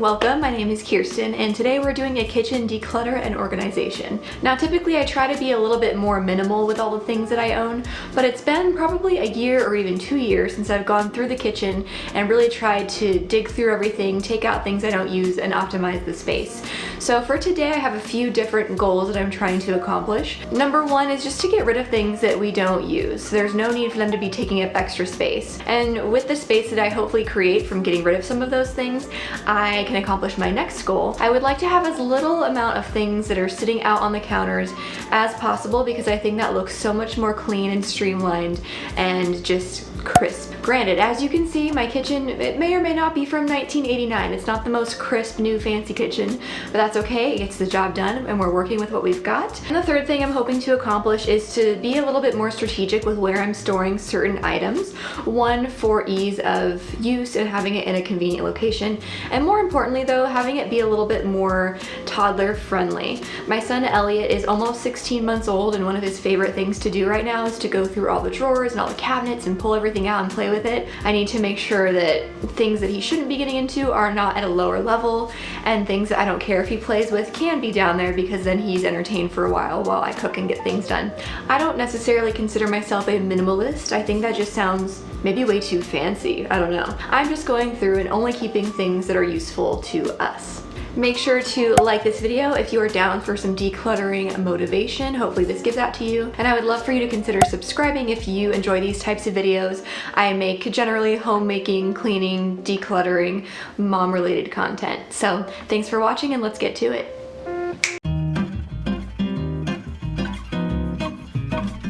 welcome. My name is Kirsten and today we're doing a kitchen declutter and organization. Now typically I try to be a little bit more minimal with all the things that I own, but it's been probably a year or even 2 years since I've gone through the kitchen and really tried to dig through everything, take out things I don't use, and optimize the space. So for today I have a few different goals that I'm trying to accomplish. Number one is just to get rid of things that we don't use. There's no need for them to be taking up extra space. And with the space that I hopefully create from getting rid of some of those things, I can accomplish my next goal. I would like to have as little amount of things that are sitting out on the counters as possible because I think that looks so much more clean and streamlined and just crisp. Granted, as you can see, my kitchen, it may or may not be from 1989. It's not the most crisp, new, fancy kitchen, but that's okay. It gets the job done and we're working with what we've got. And the third thing I'm hoping to accomplish is to be a little bit more strategic with where I'm storing certain items. One, for ease of use and having it in a convenient location. And more importantly though, having it be a little bit more toddler friendly. My son Elliot is almost 16 months old and one of his favorite things to do right now is to go through all the drawers and all the cabinets and pull everything out and play with it. I need to make sure that things that he shouldn't be getting into are not at a lower level, and things that I don't care if he plays with can be down there because then he's entertained for a while I cook and get things done. I don't necessarily consider myself a minimalist. I think that just sounds maybe way too fancy. I don't know. I'm just going through and only keeping things that are useful to us. Make sure to like this video if you are down for some decluttering motivation. Hopefully this gives that to you. And I would love for you to consider subscribing if you enjoy these types of videos. I make generally homemaking, cleaning, decluttering, mom-related content. So thanks for watching and let's get to it.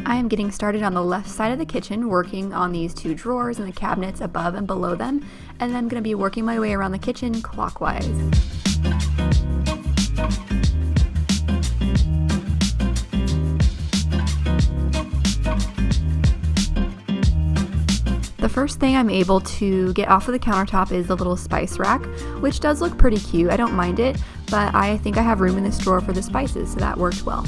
I am getting started on the left side of the kitchen, working on these two drawers and the cabinets above and below them. And then I'm going to be working my way around the kitchen clockwise. The first thing I'm able to get off of the countertop is the little spice rack, which does look pretty cute. I don't mind it, but I think I have room in this drawer for the spices, so that worked well.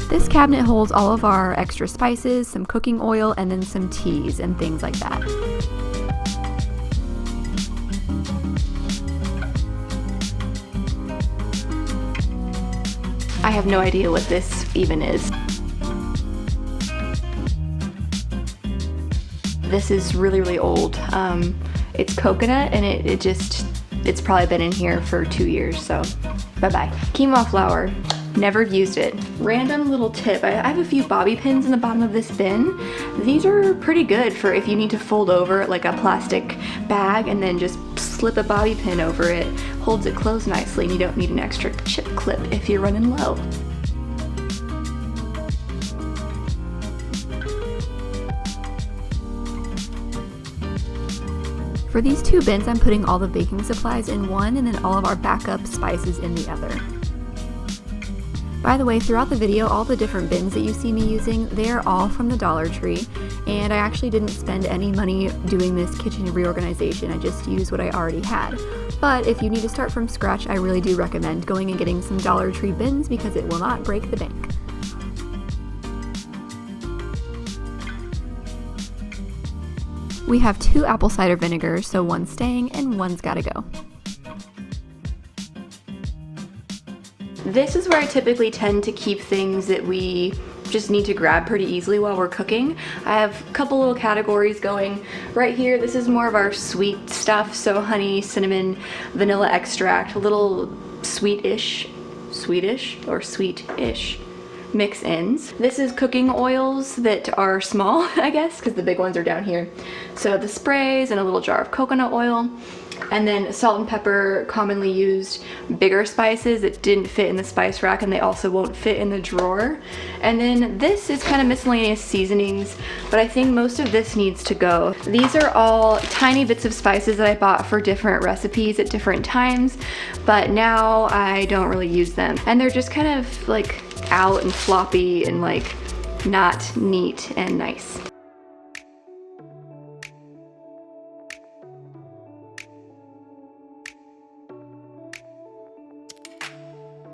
This cabinet holds all of our extra spices, some cooking oil, and then some teas and things like that. I have no idea what this even is. This is really old. It's coconut and it's probably been in here for 2 years, so bye-bye. Quinoa flour. Never used it. Random little tip, I have a few bobby pins in the bottom of this bin. These are pretty good for if you need to fold over like a plastic bag and then just slip a bobby pin over it. Holds it closed nicely and you don't need an extra chip clip if you're running low. For these two bins, I'm putting all the baking supplies in one and then all of our backup spices in the other. By the way, throughout the video, all the different bins that you see me using, they are all from the Dollar Tree, and I actually didn't spend any money doing this kitchen reorganization. I just used what I already had. But if you need to start from scratch, I really do recommend going and getting some Dollar Tree bins because it will not break the bank. We have 2 apple cider vinegars, so one's staying and one's gotta go. This is where I typically tend to keep things that we just need to grab pretty easily while we're cooking. I have a couple little categories going. Right here, this is more of our sweet stuff, so honey, cinnamon, vanilla extract, a little sweetish mix-ins. This is cooking oils that are small, I guess, because the big ones are down here. So the sprays and a little jar of coconut oil. And then salt and pepper, commonly used. Bigger spices that didn't fit in the spice rack and they also won't fit in the drawer. And then this is kind of miscellaneous seasonings, but I think most of this needs to go. These are all tiny bits of spices that I bought for different recipes at different times, but now I don't really use them. And they're just kind of like out and floppy and like not neat and nice.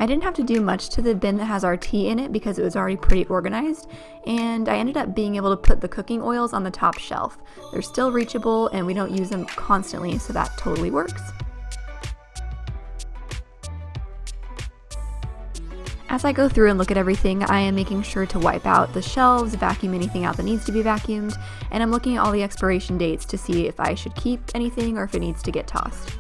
I didn't have to do much to the bin that has our tea in it because it was already pretty organized, and I ended up being able to put the cooking oils on the top shelf. They're still reachable and we don't use them constantly, so that totally works. As I go through and look at everything, I am making sure to wipe out the shelves, vacuum anything out that needs to be vacuumed, and I'm looking at all the expiration dates to see if I should keep anything or if it needs to get tossed.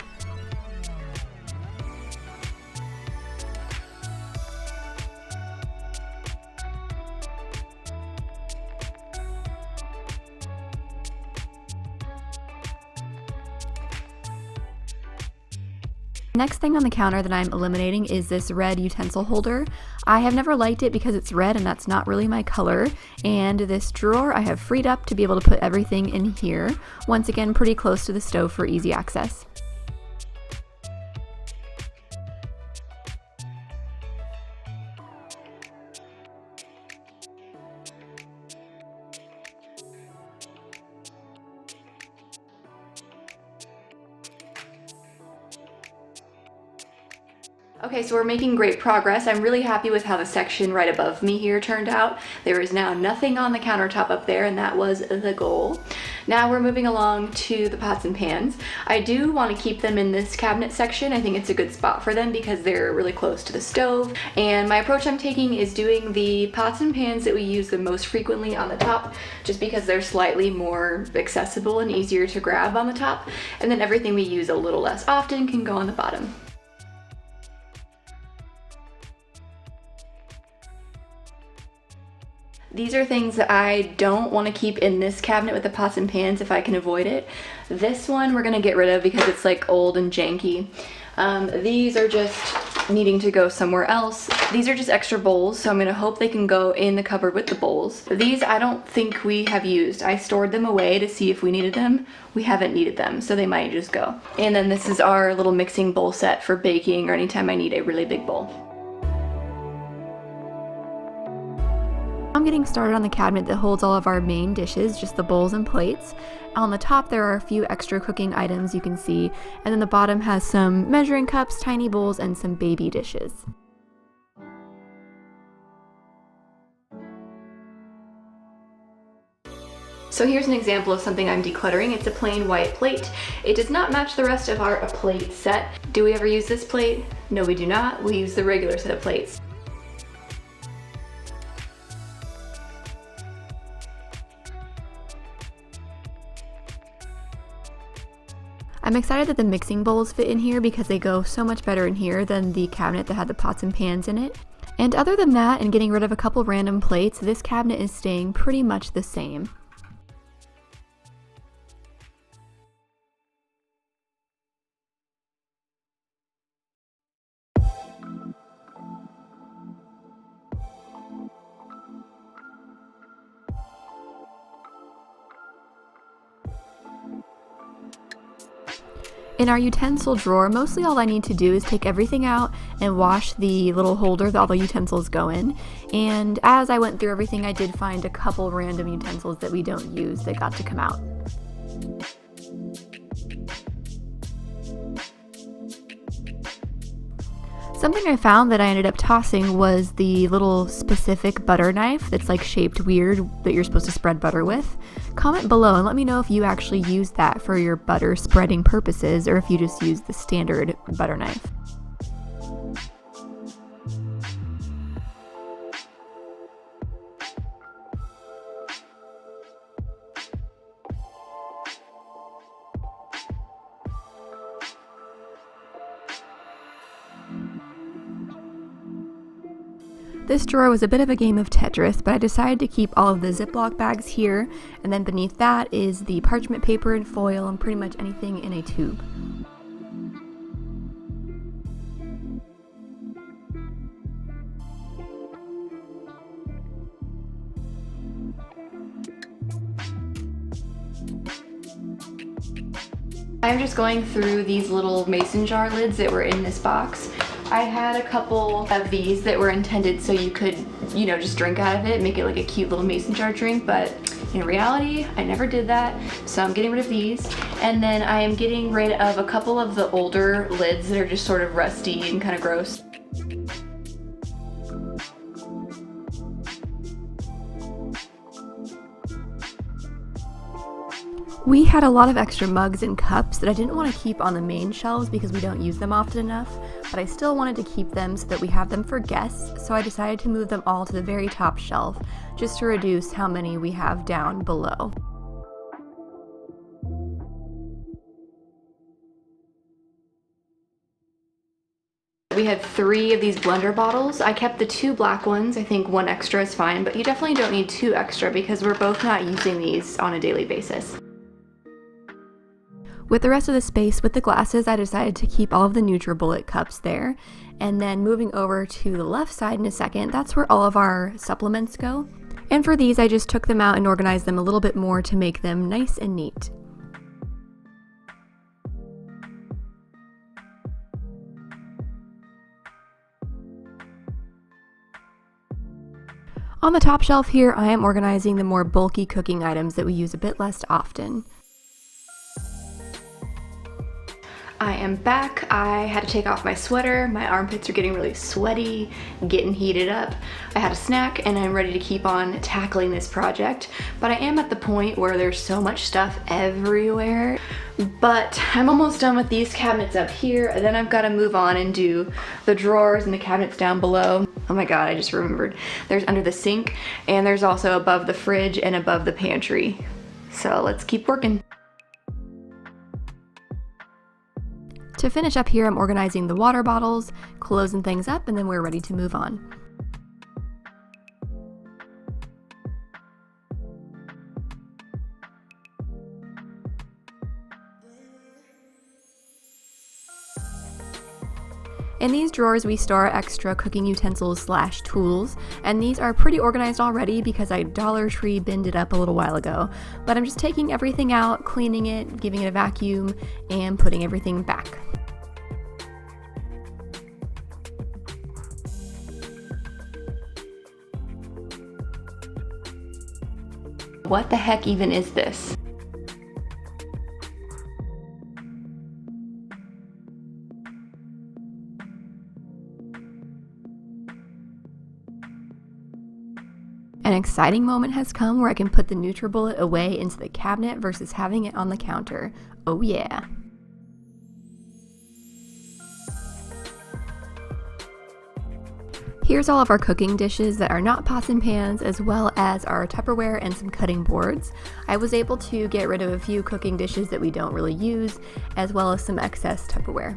Next thing on the counter that I'm eliminating is this red utensil holder. I have never liked it because it's red and that's not really my color. And this drawer I have freed up to be able to put everything in here. Once again, pretty close to the stove for easy access. Okay, so we're making great progress. I'm really happy with how the section right above me here turned out. There is now nothing on the countertop up there, and that was the goal. Now we're moving along to the pots and pans. I do want to keep them in this cabinet section. I think it's a good spot for them because they're really close to the stove. And my approach I'm taking is doing the pots and pans that we use the most frequently on the top, just because they're slightly more accessible and easier to grab on the top. And then everything we use a little less often can go on the bottom. These are things that I don't want to keep in this cabinet with the pots and pans if I can avoid it. This one we're gonna get rid of because it's like old and janky. These are just needing to go somewhere else. These are just extra bowls, so I'm gonna hope they can go in the cupboard with the bowls. These I don't think we have used. I stored them away to see if we needed them. We haven't needed them, so they might just go. And then this is our little mixing bowl set for baking or anytime I need a really big bowl. I'm getting started on the cabinet that holds all of our main dishes, just the bowls and plates. On the top there are a few extra cooking items you can see, and then the bottom has some measuring cups, tiny bowls, and some baby dishes. So here's an example of something I'm decluttering. It's a plain white plate. It does not match the rest of our plate set. Do we ever use this plate? No, we do not. We use the regular set of plates. I'm excited that the mixing bowls fit in here because they go so much better in here than the cabinet that had the pots and pans in it. And other than that, and getting rid of a couple random plates, this cabinet is staying pretty much the same. In our utensil drawer, mostly all I need to do is take everything out and wash the little holder that all the utensils go in. And as I went through everything, I did find a couple random utensils that we don't use that got to come out. Something I found that I ended up tossing was the little specific butter knife that's like shaped weird that you're supposed to spread butter with. Comment below and let me know if you actually use that for your butter spreading purposes or if you just use the standard butter knife. This drawer was a bit of a game of Tetris, but I decided to keep all of the Ziploc bags here, and then beneath that is the parchment paper and foil and pretty much anything in a tube. I'm just going through these little mason jar lids that were in this box. I had a couple of these that were intended so you could, just drink out of it, make it like a cute little mason jar drink, but in reality, I never did that, so I'm getting rid of these. And then I am getting rid of a couple of the older lids that are just sort of rusty and kind of gross. We had a lot of extra mugs and cups that I didn't want to keep on the main shelves because we don't use them often enough, but I still wanted to keep them so that we have them for guests, so I decided to move them all to the very top shelf, just to reduce how many we have down below. We had 3 of these blender bottles. I kept the 2 black ones. I think 1 extra is fine, but you definitely don't need 2 extra because we're both not using these on a daily basis. With the rest of the space with the glasses, I decided to keep all of the NutriBullet cups there. And then moving over to the left side in a second, that's where all of our supplements go. And for these, I just took them out and organized them a little bit more to make them nice and neat. On the top shelf here, I am organizing the more bulky cooking items that we use a bit less often. I am back. I had to take off my sweater. My armpits are getting really sweaty, getting heated up. I had a snack and I'm ready to keep on tackling this project. But I am at the point where there's so much stuff everywhere. But I'm almost done with these cabinets up here, and then I've got to move on and do the drawers and the cabinets down below. Oh my god, I just remembered. There's under the sink, and there's also above the fridge and above the pantry. So let's keep working. To finish up here, I'm organizing the water bottles, closing things up, and then we're ready to move on. In these drawers we store extra cooking utensils / tools, and these are pretty organized already because I Dollar Tree binned it up a little while ago, but I'm just taking everything out, cleaning it, giving it a vacuum, and putting everything back. What the heck even is this? An exciting moment has come where I can put the NutriBullet away into the cabinet versus having it on the counter. Oh yeah. Here's all of our cooking dishes that are not pots and pans, as well as our Tupperware and some cutting boards. I was able to get rid of a few cooking dishes that we don't really use, as well as some excess Tupperware.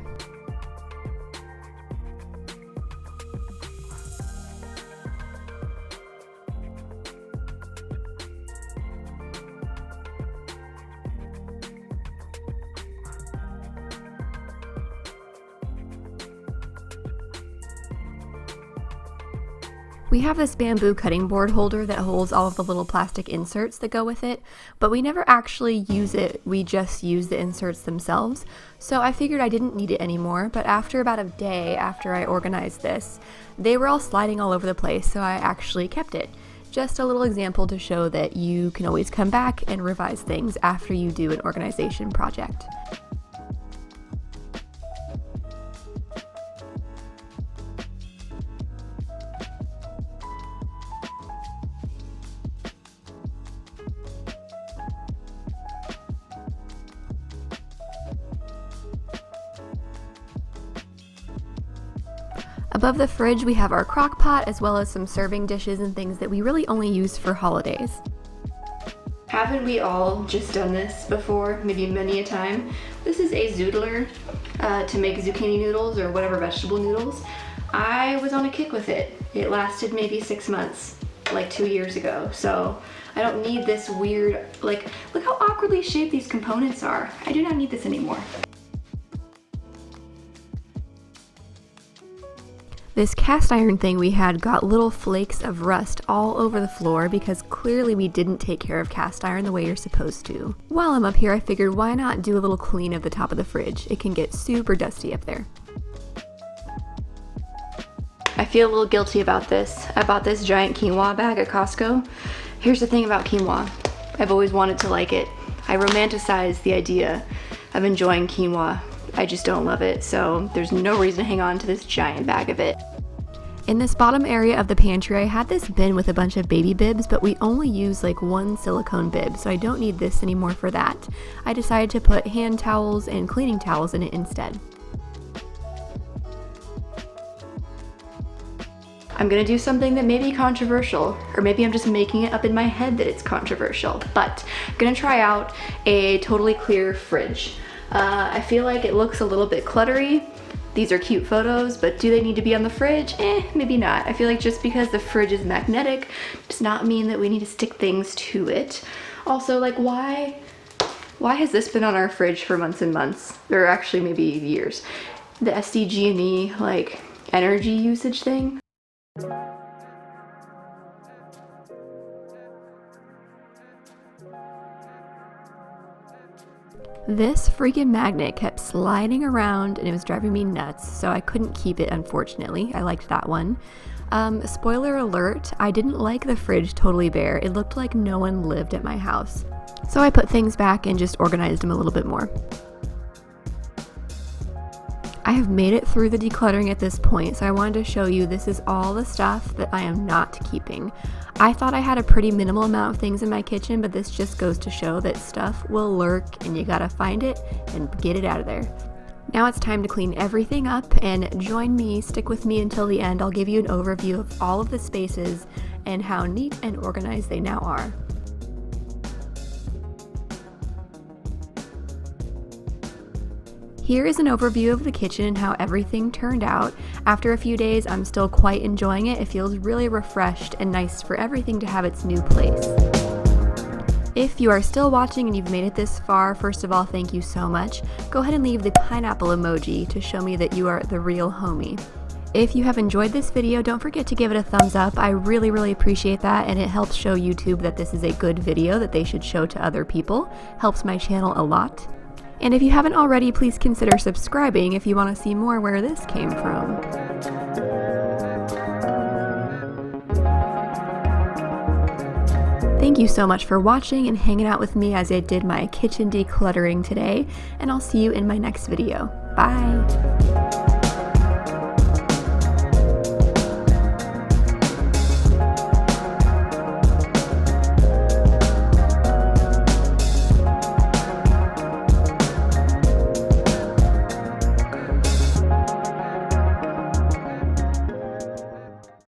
We have this bamboo cutting board holder that holds all of the little plastic inserts that go with it, but we never actually use it, we just use the inserts themselves. So I figured I didn't need it anymore, but after about a day after I organized this, they were all sliding all over the place, so I actually kept it. Just a little example to show that you can always come back and revise things after you do an organization project. Above the fridge we have our crock pot, as well as some serving dishes and things that we really only use for holidays. Haven't we all just done this before, maybe many a time? This is a zoodler to make zucchini noodles or whatever vegetable noodles. I was on a kick with it. It lasted maybe 6 months, like 2 years ago. So I don't need this weird, like, look how awkwardly shaped these components are. I do not need this anymore. This cast iron thing we had got little flakes of rust all over the floor because clearly we didn't take care of cast iron the way you're supposed to. While I'm up here, I figured why not do a little clean of the top of the fridge. It can get super dusty up there. I feel a little guilty about this. I bought this giant quinoa bag at Costco. Here's the thing about quinoa. I've always wanted to like it. I romanticize the idea of enjoying quinoa. I just don't love it, so there's no reason to hang on to this giant bag of it. In this bottom area of the pantry, I had this bin with a bunch of baby bibs, but we only use like one silicone bib, so I don't need this anymore for that. I decided to put hand towels and cleaning towels in it instead. I'm gonna do something that may be controversial, or maybe I'm just making it up in my head that it's controversial, but I'm gonna try out a totally clear fridge. I feel like it looks a little bit cluttery. These are cute photos, but do they need to be on the fridge? Maybe not. I feel like just because the fridge is magnetic does not mean that we need to stick things to it. Also, like why has this been on our fridge for months and months? Or actually maybe years. The SDG&E like energy usage thing. This freaking magnet kept sliding around and it was driving me nuts, so I couldn't keep it, unfortunately. I liked that one. Spoiler alert, I didn't like the fridge totally bare. It looked like no one lived at my house. So I put things back and just organized them a little bit more. I have made it through the decluttering at this point, so I wanted to show you this is all the stuff that I am not keeping. I thought I had a pretty minimal amount of things in my kitchen, but this just goes to show that stuff will lurk and you gotta find it and get it out of there. Now it's time to clean everything up, and join me, stick with me until the end. I'll give you an overview of all of the spaces and how neat and organized they now are. Here is an overview of the kitchen and how everything turned out. After a few days, I'm still quite enjoying it. It feels really refreshed and nice for everything to have its new place. If you are still watching and you've made it this far, first of all, thank you so much. Go ahead and leave the pineapple emoji to show me that you are the real homie. If you have enjoyed this video, don't forget to give it a thumbs up. I really appreciate that, and it helps show YouTube that this is a good video that they should show to other people. Helps my channel a lot. And if you haven't already, please consider subscribing if you want to see more where this came from. Thank you so much for watching and hanging out with me as I did my kitchen decluttering today, and I'll see you in my next video. Bye!